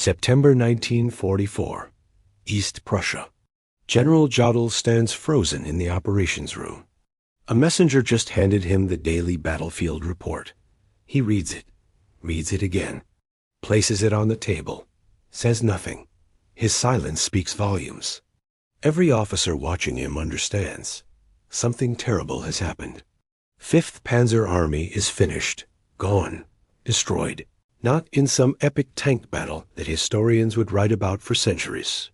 September 1944. East Prussia. General Jodl stands frozen in the operations room. A messenger just handed him the daily battlefield report. He reads it again, places it on the table, says nothing. His silence speaks volumes. Every officer watching him understands. Something terrible has happened. 5th Panzer Army is finished, gone, destroyed. Not in some epic tank battle that historians would write about for centuries.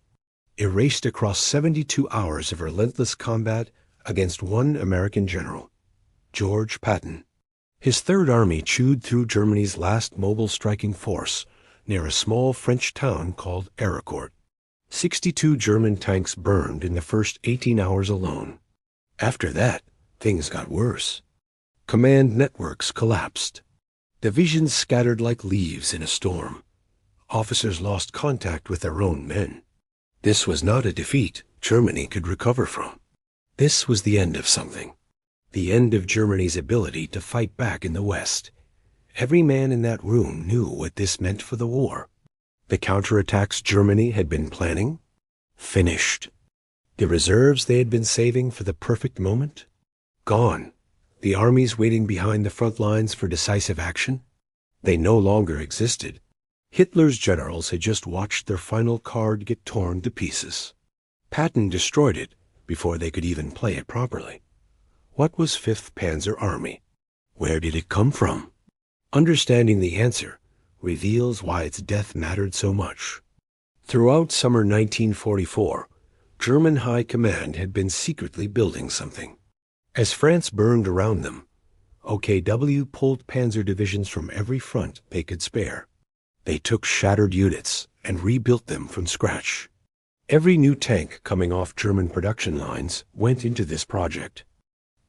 Erased across 72 hours of relentless combat against one American general, George Patton. His Third Army chewed through Germany's last mobile striking force near a small French town called Arracourt. 62 German tanks burned in the first 18 hours alone. After that, things got worse. Command networks collapsed. Divisions scattered like leaves in a storm. Officers lost contact with their own men. This was not a defeat Germany could recover from. This was the end of something. The end of Germany's ability to fight back in the West. Every man in that room knew what this meant for the war. The counterattacks Germany had been planning? Finished. The reserves they had been saving for the perfect moment? Gone. The armies waiting behind the front lines for decisive action? They no longer existed. Hitler's generals had just watched their final card get torn to pieces. Patton destroyed it before they could even play it properly. What was 5th Panzer Army? Where did it come from? Understanding the answer reveals why its death mattered so much. Throughout summer 1944, German High Command had been secretly building something. As France burned around them, OKW pulled panzer divisions from every front they could spare. They took shattered units and rebuilt them from scratch. Every new tank coming off German production lines went into this project.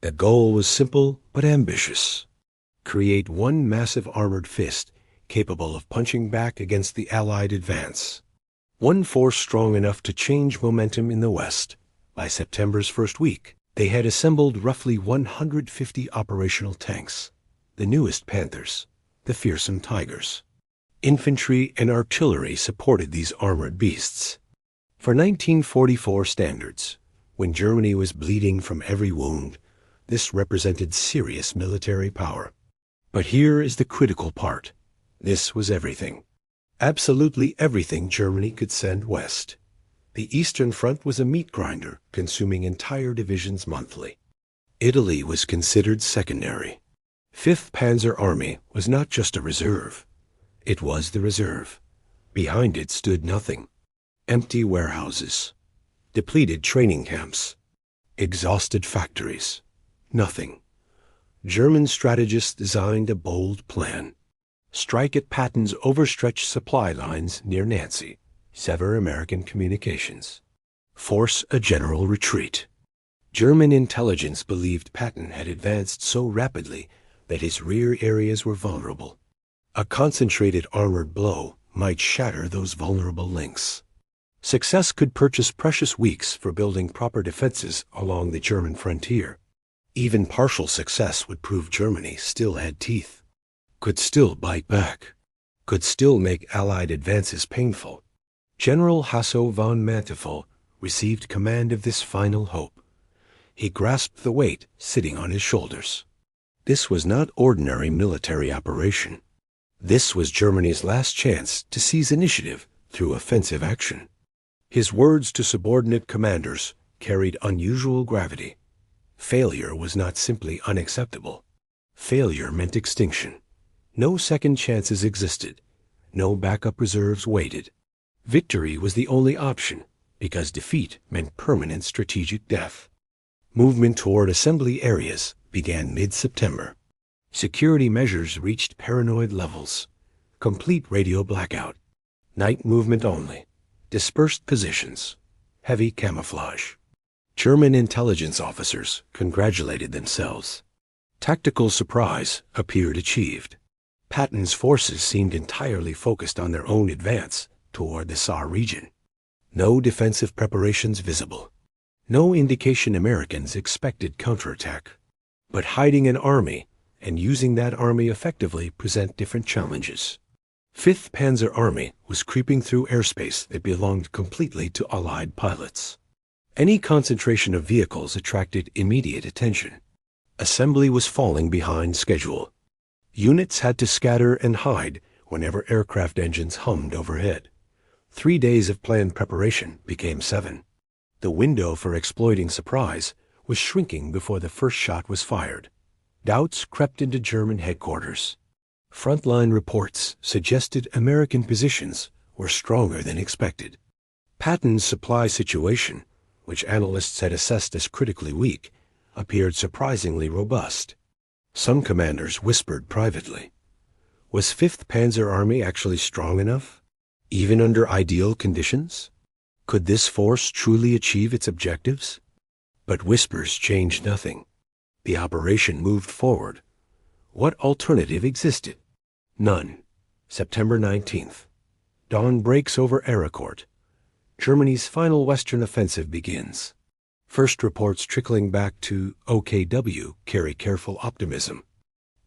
The goal was simple but ambitious. Create one massive armored fist capable of punching back against the Allied advance. One force strong enough to change momentum in the West. By September's first week, they had assembled roughly 150 operational tanks, the newest Panthers, the fearsome Tigers. Infantry and artillery supported these armored beasts. For 1944 standards, when Germany was bleeding from every wound, this represented serious military power. But here is the critical part. This was everything. Absolutely everything Germany could send west. The Eastern Front was a meat grinder, consuming entire divisions monthly. Italy was considered secondary. 5th Panzer Army was not just a reserve. It was the reserve. Behind it stood nothing. Empty warehouses. Depleted training camps. Exhausted factories. Nothing. German strategists designed a bold plan. Strike at Patton's overstretched supply lines near Nancy. Sever American communications. Force a general retreat. German intelligence believed Patton had advanced so rapidly that his rear areas were vulnerable. A concentrated armored blow might shatter those vulnerable links. Success could purchase precious weeks for building proper defenses along the German frontier. Even partial success would prove Germany still had teeth, could still bite back, could still make Allied advances painful. General Hasso von Manteuffel received command of this final hope. He grasped the weight sitting on his shoulders. This was not ordinary military operation. This was Germany's last chance to seize initiative through offensive action. His words to subordinate commanders carried unusual gravity. Failure was not simply unacceptable. Failure meant extinction. No second chances existed. No backup reserves waited. Victory was the only option, because defeat meant permanent strategic death. Movement toward assembly areas began mid-September. Security measures reached paranoid levels. Complete radio blackout. Night movement only. Dispersed positions. Heavy camouflage. German intelligence officers congratulated themselves. Tactical surprise appeared achieved. Patton's forces seemed entirely focused on their own advance toward the Saar region. No defensive preparations visible. No indication Americans expected counterattack. But hiding an army and using that army effectively present different challenges. 5th Panzer Army was creeping through airspace that belonged completely to Allied pilots. Any concentration of vehicles attracted immediate attention. Assembly was falling behind schedule. Units had to scatter and hide whenever aircraft engines hummed overhead. 3 days of planned preparation became 7. The window for exploiting surprise was shrinking before the first shot was fired. Doubts crept into German headquarters. Frontline reports suggested American positions were stronger than expected. Patton's supply situation, which analysts had assessed as critically weak, appeared surprisingly robust. Some commanders whispered privately. Was 5th Panzer Army actually strong enough, even under ideal conditions? Could this force truly achieve its objectives? But whispers changed nothing. The operation moved forward. What alternative existed? None. September 19th. Dawn breaks over Arracourt. Germany's final western offensive begins. First reports trickling back to OKW carry careful optimism.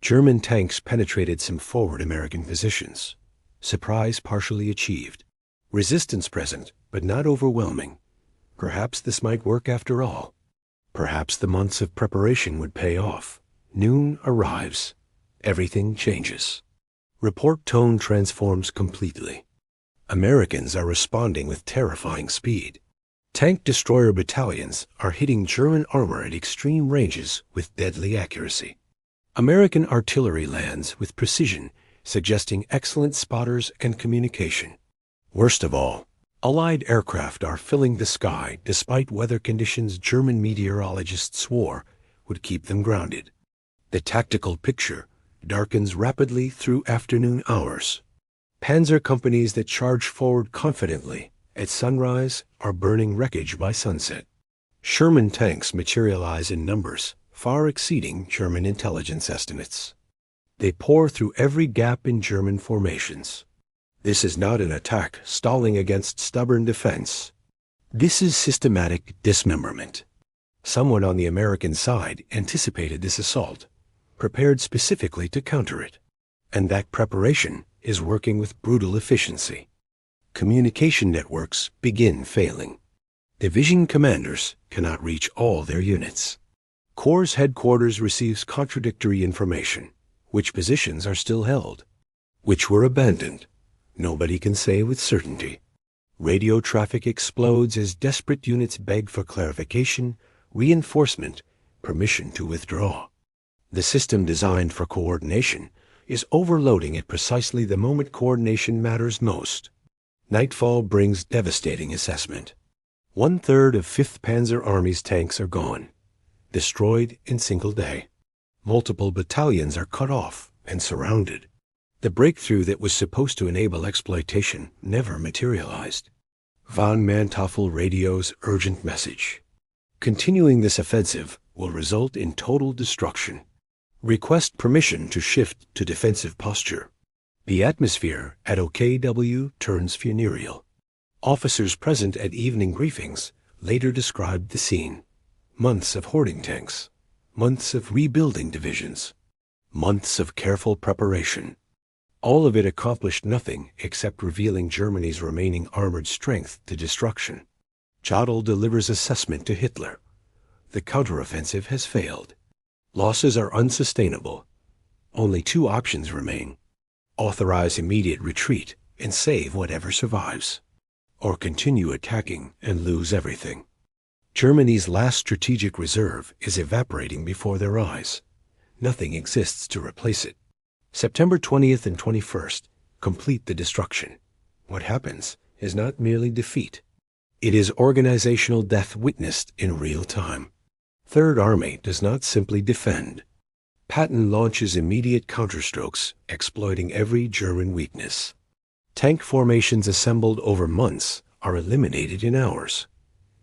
German tanks penetrated some forward American positions. Surprise partially achieved. Resistance present, but not overwhelming. Perhaps this might work after all. Perhaps the months of preparation would pay off. Noon arrives. Everything changes. Report tone transforms completely. Americans are responding with terrifying speed. Tank destroyer battalions are hitting German armor at extreme ranges with deadly accuracy. American artillery lands with precision, suggesting excellent spotters and communication. Worst of all, Allied aircraft are filling the sky despite weather conditions German meteorologists swore would keep them grounded. The tactical picture darkens rapidly through afternoon hours. Panzer companies that charge forward confidently at sunrise are burning wreckage by sunset. Sherman tanks materialize in numbers far exceeding German intelligence estimates. They pour through every gap in German formations. This is not an attack stalling against stubborn defense. This is systematic dismemberment. Someone on the American side anticipated this assault, prepared specifically to counter it. And that preparation is working with brutal efficiency. Communication networks begin failing. Division commanders cannot reach all their units. Corps headquarters receives contradictory information. Which positions are still held? Which were abandoned? Nobody can say with certainty. Radio traffic explodes as desperate units beg for clarification, reinforcement, permission to withdraw. The system designed for coordination is overloading at precisely the moment coordination matters most. Nightfall brings devastating assessment. 1/3 of 5th Panzer Army's tanks are gone, destroyed in single day. Multiple battalions are cut off and surrounded. The breakthrough that was supposed to enable exploitation never materialized. Von Manteuffel radios urgent message. Continuing this offensive will result in total destruction. Request permission to shift to defensive posture. The atmosphere at OKW turns funereal. Officers present at evening briefings later described the scene. Months of hoarding tanks. Months of rebuilding divisions. Months of careful preparation. All of it accomplished nothing except revealing Germany's remaining armored strength to destruction. Jodl delivers assessment to Hitler. The counteroffensive has failed. Losses are unsustainable. Only 2 options remain. Authorize immediate retreat and save whatever survives. Or continue attacking and lose everything. Germany's last strategic reserve is evaporating before their eyes. Nothing exists to replace it. September 20th and 21st complete the destruction. What happens is not merely defeat. It is organizational death witnessed in real time. Third Army does not simply defend. Patton launches immediate counterstrokes, exploiting every German weakness. Tank formations assembled over months are eliminated in hours.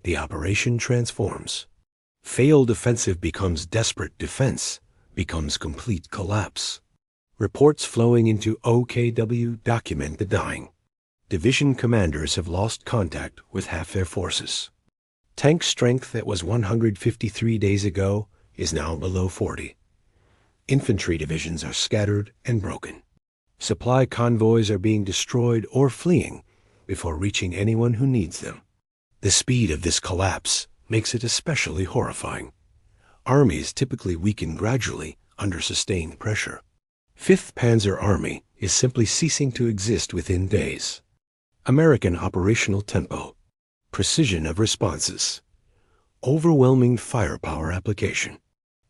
The operation transforms. Failed offensive becomes desperate defense, becomes complete collapse. Reports flowing into OKW document the dying. Division commanders have lost contact with half their forces. Tank strength that was 153 days ago is now below 40. Infantry divisions are scattered and broken. Supply convoys are being destroyed or fleeing before reaching anyone who needs them. The speed of this collapse makes it especially horrifying. Armies typically weaken gradually under sustained pressure. 5th Panzer Army is simply ceasing to exist within days. American operational tempo, precision of responses, overwhelming firepower application.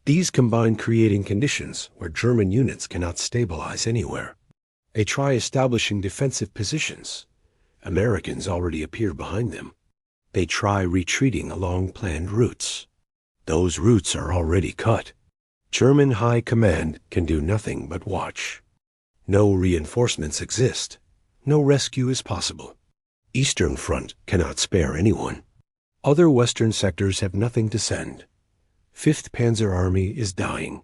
These combine creating conditions where German units cannot stabilize anywhere. They try establishing defensive positions. Americans already appear behind them. They try retreating along planned routes. Those routes are already cut. German high command can do nothing but watch. No reinforcements exist. No rescue is possible. Eastern Front cannot spare anyone. Other western sectors have nothing to send. 5th Panzer Army is dying.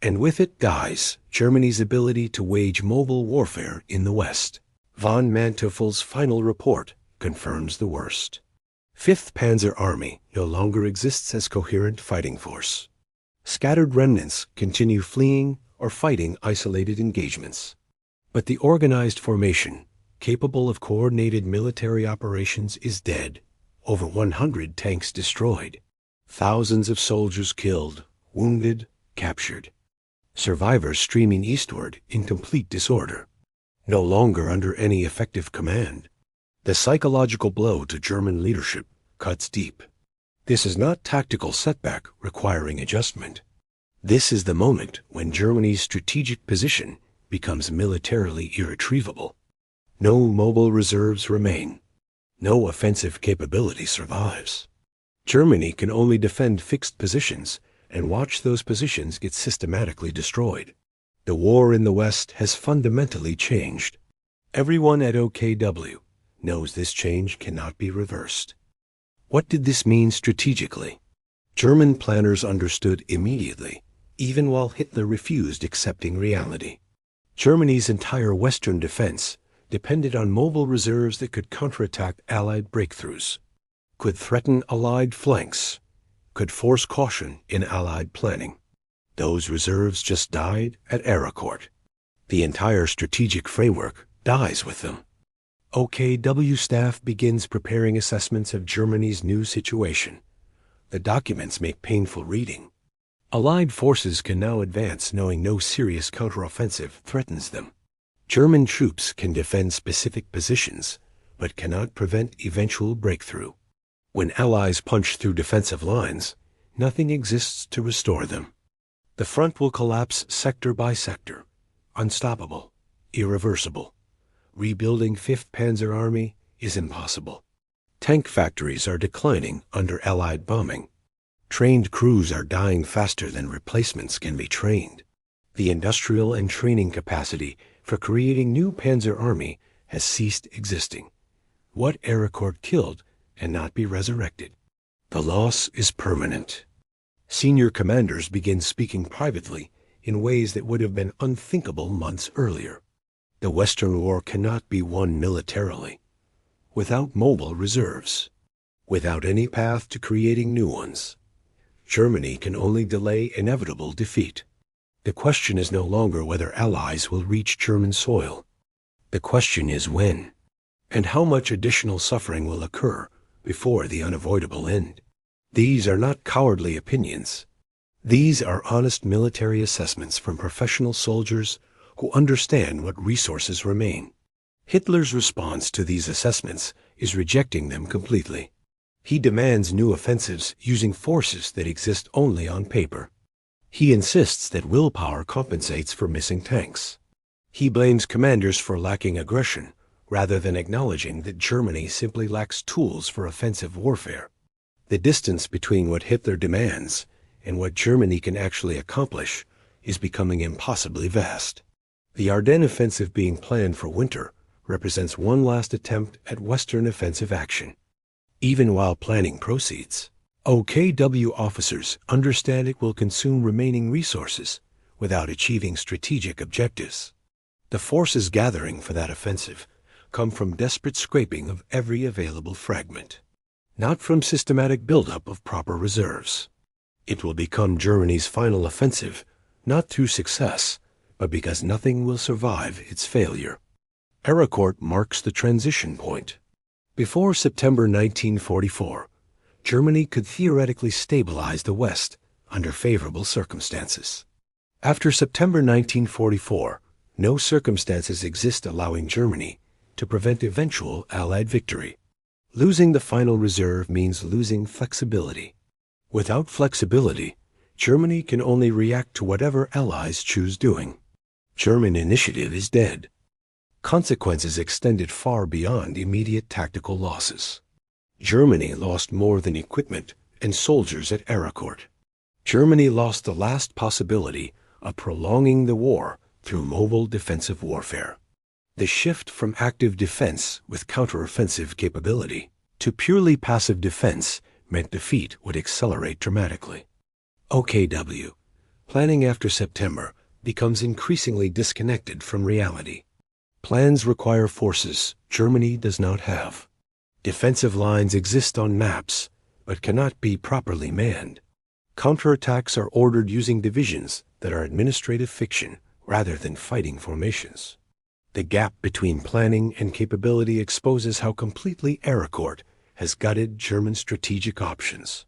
And with it dies Germany's ability to wage mobile warfare in the West. Von Manteufel's final report confirms the worst. 5th Panzer Army no longer exists as coherent fighting force. Scattered remnants continue fleeing or fighting isolated engagements. But the organized formation, capable of coordinated military operations, is dead. Over 100 tanks destroyed. Thousands of soldiers killed, wounded, captured. Survivors streaming eastward in complete disorder. No longer under any effective command. The psychological blow to German leadership cuts deep. This is not tactical setback requiring adjustment. This is the moment when Germany's strategic position becomes militarily irretrievable. No mobile reserves remain. No offensive capability survives. Germany can only defend fixed positions and watch those positions get systematically destroyed. The war in the West has fundamentally changed. Everyone at OKW knows this change cannot be reversed. What did this mean strategically? German planners understood immediately, even while Hitler refused accepting reality. Germany's entire Western defense depended on mobile reserves that could counterattack Allied breakthroughs, could threaten Allied flanks, could force caution in Allied planning. Those reserves just died at Arracourt. The entire strategic framework dies with them. OKW staff begins preparing assessments of Germany's new situation. The documents make painful reading. Allied forces can now advance knowing no serious counteroffensive threatens them. German troops can defend specific positions, but cannot prevent eventual breakthrough. When Allies punch through defensive lines, nothing exists to restore them. The front will collapse sector by sector, unstoppable, irreversible. Rebuilding 5th Panzer Army is impossible. Tank factories are declining under Allied bombing. Trained crews are dying faster than replacements can be trained. The industrial and training capacity for creating new Panzer Army has ceased existing. What Arracourt killed cannot be resurrected. The loss is permanent. Senior commanders begin speaking privately in ways that would have been unthinkable months earlier. The Western War cannot be won militarily, without mobile reserves, without any path to creating new ones. Germany can only delay inevitable defeat. The question is no longer whether Allies will reach German soil. The question is when, and how much additional suffering will occur before the unavoidable end. These are not cowardly opinions. These are honest military assessments from professional soldiers who understand what resources remain. Hitler's response to these assessments is rejecting them completely. He demands new offensives using forces that exist only on paper. He insists that willpower compensates for missing tanks. He blames commanders for lacking aggression, rather than acknowledging that Germany simply lacks tools for offensive warfare. The distance between what Hitler demands and what Germany can actually accomplish is becoming impossibly vast. The Ardennes offensive being planned for winter represents one last attempt at Western offensive action. Even while planning proceeds, OKW officers understand it will consume remaining resources without achieving strategic objectives. The forces gathering for that offensive come from desperate scraping of every available fragment, not from systematic buildup of proper reserves. It will become Germany's final offensive, not through success, but because nothing will survive its failure. Arracourt marks the transition point. Before September 1944, Germany could theoretically stabilize the West under favorable circumstances. After September 1944, no circumstances exist allowing Germany to prevent eventual Allied victory. Losing the final reserve means losing flexibility. Without flexibility, Germany can only react to whatever Allies choose doing. German initiative is dead. Consequences extended far beyond immediate tactical losses. Germany lost more than equipment and soldiers at Arracourt. Germany lost the last possibility of prolonging the war through mobile defensive warfare. The shift from active defense with counteroffensive capability to purely passive defense meant defeat would accelerate dramatically. OKW. Planning after September becomes increasingly disconnected from reality. Plans require forces Germany does not have. Defensive lines exist on maps, but cannot be properly manned. Counterattacks are ordered using divisions that are administrative fiction rather than fighting formations. The gap between planning and capability exposes how completely Arracourt has gutted German strategic options.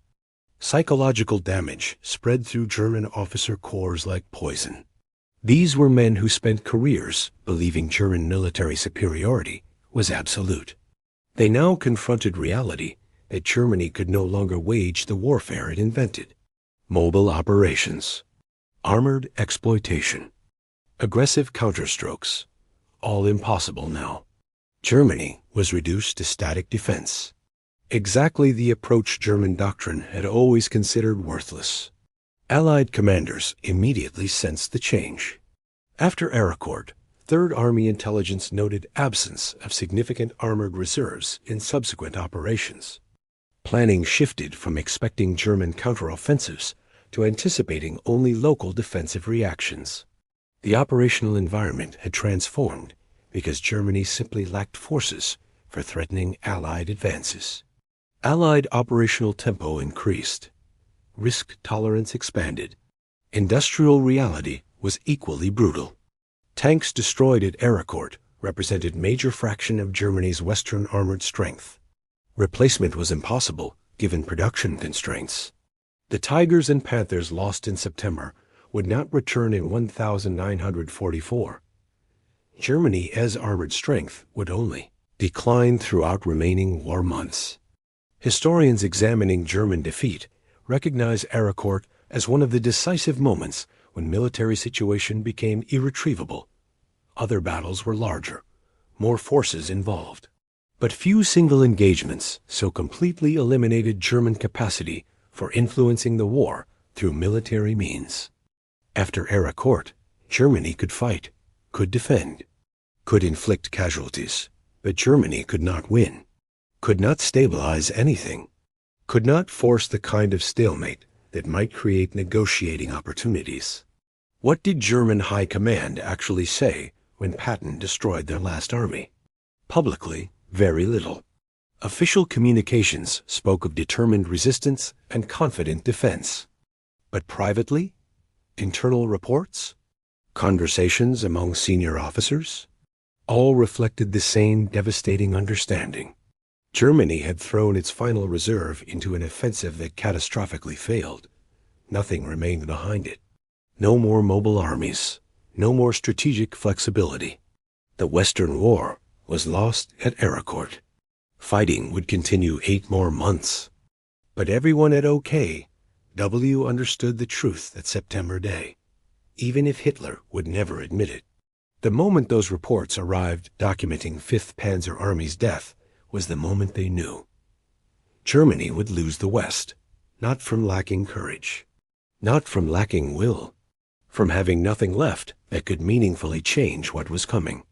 Psychological damage spread through German officer corps like poison. These were men who spent careers believing German military superiority was absolute. They now confronted reality that Germany could no longer wage the warfare it invented. Mobile operations, armored exploitation, aggressive counterstrokes, all impossible now. Germany was reduced to static defense. Exactly the approach German doctrine had always considered worthless. Allied commanders immediately sensed the change. After Arracourt, Third Army intelligence noted absence of significant armored reserves in subsequent operations. Planning shifted from expecting German counteroffensives to anticipating only local defensive reactions. The operational environment had transformed because Germany simply lacked forces for threatening Allied advances. Allied operational tempo increased. Risk tolerance expanded. Industrial reality was equally brutal. Tanks destroyed at Arracourt represented major fraction of Germany's Western armored strength. Replacement was impossible given production constraints. The Tigers and Panthers lost in September would not return in 1944. Germany as armored strength would only decline throughout remaining war months. Historians examining German defeat recognize Arracourt as one of the decisive moments when military situation became irretrievable. Other battles were larger, more forces involved. But few single engagements so completely eliminated German capacity for influencing the war through military means. After Arracourt, Germany could fight, could defend, could inflict casualties, but Germany could not win, could not stabilize anything, could not force the kind of stalemate that might create negotiating opportunities. What did German high command actually say when Patton destroyed their last army? Publicly, very little. Official communications spoke of determined resistance and confident defense. But privately? Internal reports? Conversations among senior officers? All reflected the same devastating understanding. Germany had thrown its final reserve into an offensive that catastrophically failed. Nothing remained behind it. No more mobile armies. No more strategic flexibility. The Western War was lost at Arracourt. Fighting would continue 8 more months. But everyone at OKW understood the truth that September day, even if Hitler would never admit it. The moment those reports arrived documenting 5th Panzer Army's death was the moment they knew. Germany would lose the West, not from lacking courage, not from lacking will, from having nothing left that could meaningfully change what was coming.